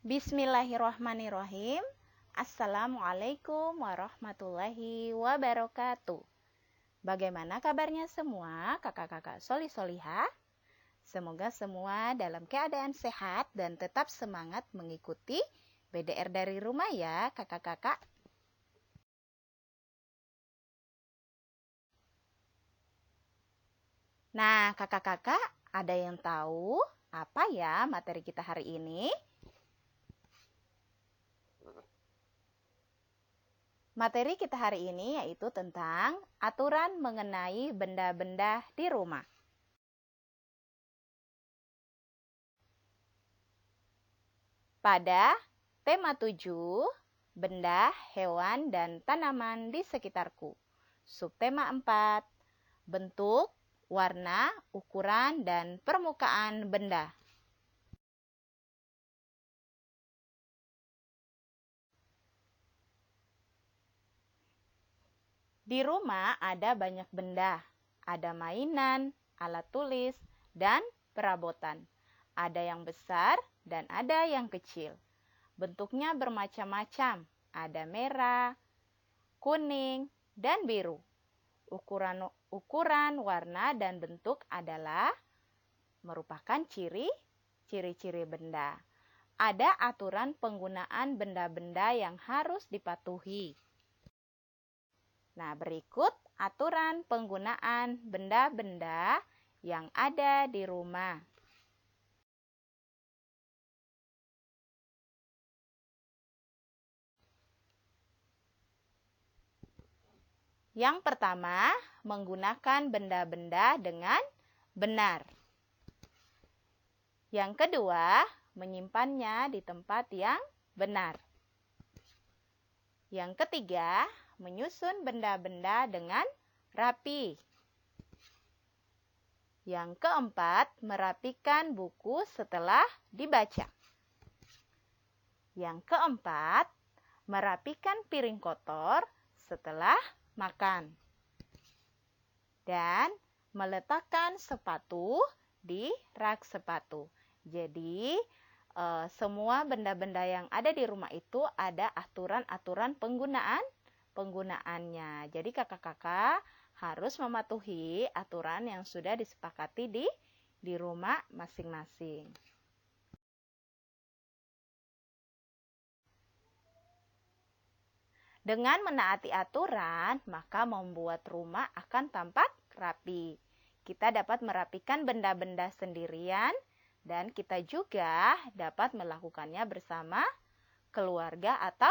Bismillahirrahmanirrahim. Assalamualaikum warahmatullahi wabarakatuh. Bagaimana kabarnya semua kakak-kakak soli-solihah? Semoga semua dalam keadaan sehat dan tetap semangat mengikuti BDR dari rumah ya kakak-kakak. Nah kakak-kakak, ada yang tahu apa ya materi kita hari ini? Materi kita hari ini yaitu tentang aturan mengenai benda-benda di rumah. Pada tema 7, benda, hewan, dan tanaman di sekitarku. Subtema 4, bentuk, warna, ukuran, dan permukaan benda. Di rumah ada banyak benda, ada mainan, alat tulis, dan perabotan. Ada yang besar dan ada yang kecil. Bentuknya bermacam-macam, ada merah, kuning, dan biru. Ukuran, warna, dan bentuk adalah merupakan ciri-ciri benda. Ada aturan penggunaan benda-benda yang harus dipatuhi. Nah, berikut aturan penggunaan benda-benda yang ada di rumah. Yang pertama, menggunakan benda-benda dengan benar. Yang kedua, menyimpannya di tempat yang benar. Yang ketiga, menyusun benda-benda dengan rapi. Yang keempat, merapikan buku setelah dibaca. Yang keempat, merapikan piring kotor setelah makan. Dan meletakkan sepatu di rak sepatu. Jadi, semua benda-benda yang ada di rumah itu ada aturan-aturan penggunaannya. Jadi kakak-kakak harus mematuhi aturan yang sudah disepakati di rumah masing-masing. Dengan menaati aturan, maka membuat rumah akan tampak rapi. Kita dapat merapikan benda-benda sendirian dan kita juga dapat melakukannya bersama keluarga atau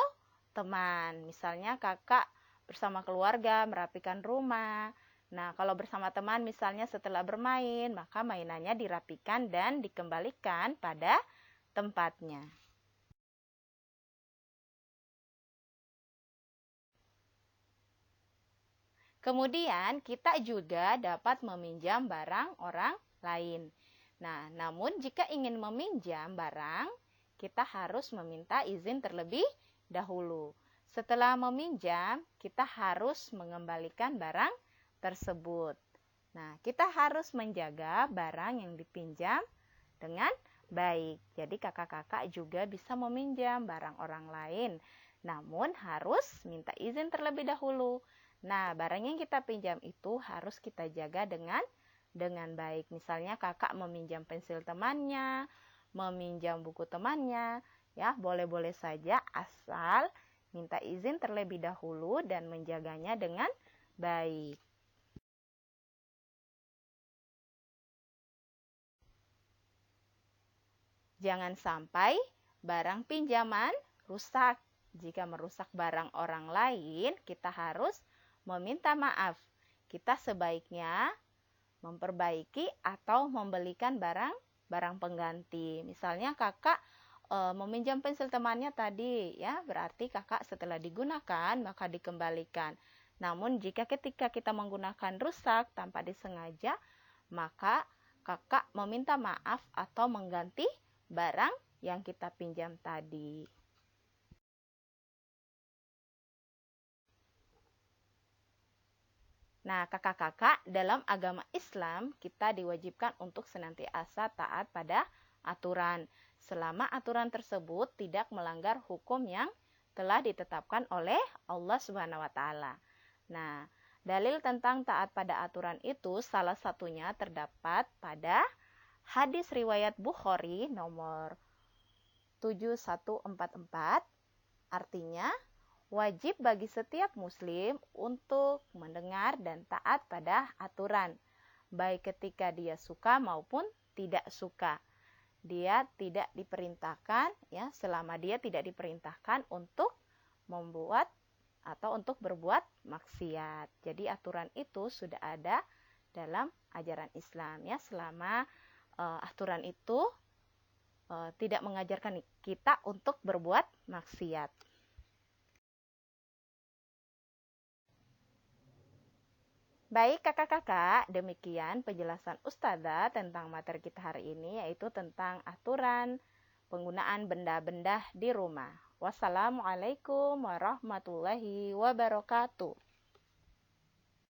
teman. Misalnya kakak bersama keluarga merapikan rumah. Nah, kalau bersama teman misalnya setelah bermain, maka mainannya dirapikan dan dikembalikan pada tempatnya. Kemudian kita juga dapat meminjam barang orang lain. Nah, namun jika ingin meminjam barang, kita harus meminta izin terlebih dahulu. Setelah meminjam, kita harus mengembalikan barang tersebut. Nah, kita harus menjaga barang yang dipinjam dengan baik. Jadi kakak-kakak juga bisa meminjam barang orang lain, namun harus minta izin terlebih dahulu. Nah, barang yang kita pinjam itu harus kita jaga dengan baik. Misalnya kakak meminjam pensil temannya, meminjam buku temannya, ya boleh-boleh saja asal minta izin terlebih dahulu dan menjaganya dengan baik. Jangan sampai barang pinjaman rusak. Jika merusak barang orang lain, kita harus meminta maaf. Kita sebaiknya memperbaiki atau membelikan barang pengganti. Misalnya kakak meminjam pensil temannya tadi, ya berarti kakak setelah digunakan maka dikembalikan. Namun jika ketika kita menggunakan rusak tanpa disengaja, maka kakak meminta maaf atau mengganti barang yang kita pinjam tadi. Nah, kakak-kakak, dalam agama Islam kita diwajibkan untuk senantiasa taat pada aturan, selama aturan tersebut tidak melanggar hukum yang telah ditetapkan oleh Allah Subhanahu wa taala. Nah, dalil tentang taat pada aturan itu salah satunya terdapat pada hadis riwayat Bukhari nomor 7144, artinya wajib bagi setiap muslim untuk mendengar dan taat pada aturan, baik ketika dia suka maupun tidak suka. Dia tidak diperintahkan, ya, selama dia tidak diperintahkan untuk membuat atau untuk berbuat maksiat. Jadi aturan itu sudah ada dalam ajaran Islam, ya, selama aturan itu tidak mengajarkan kita untuk berbuat maksiat. Baik kakak-kakak, demikian penjelasan Ustazah tentang materi kita hari ini, yaitu tentang aturan penggunaan benda-benda di rumah. Wassalamualaikum warahmatullahi wabarakatuh.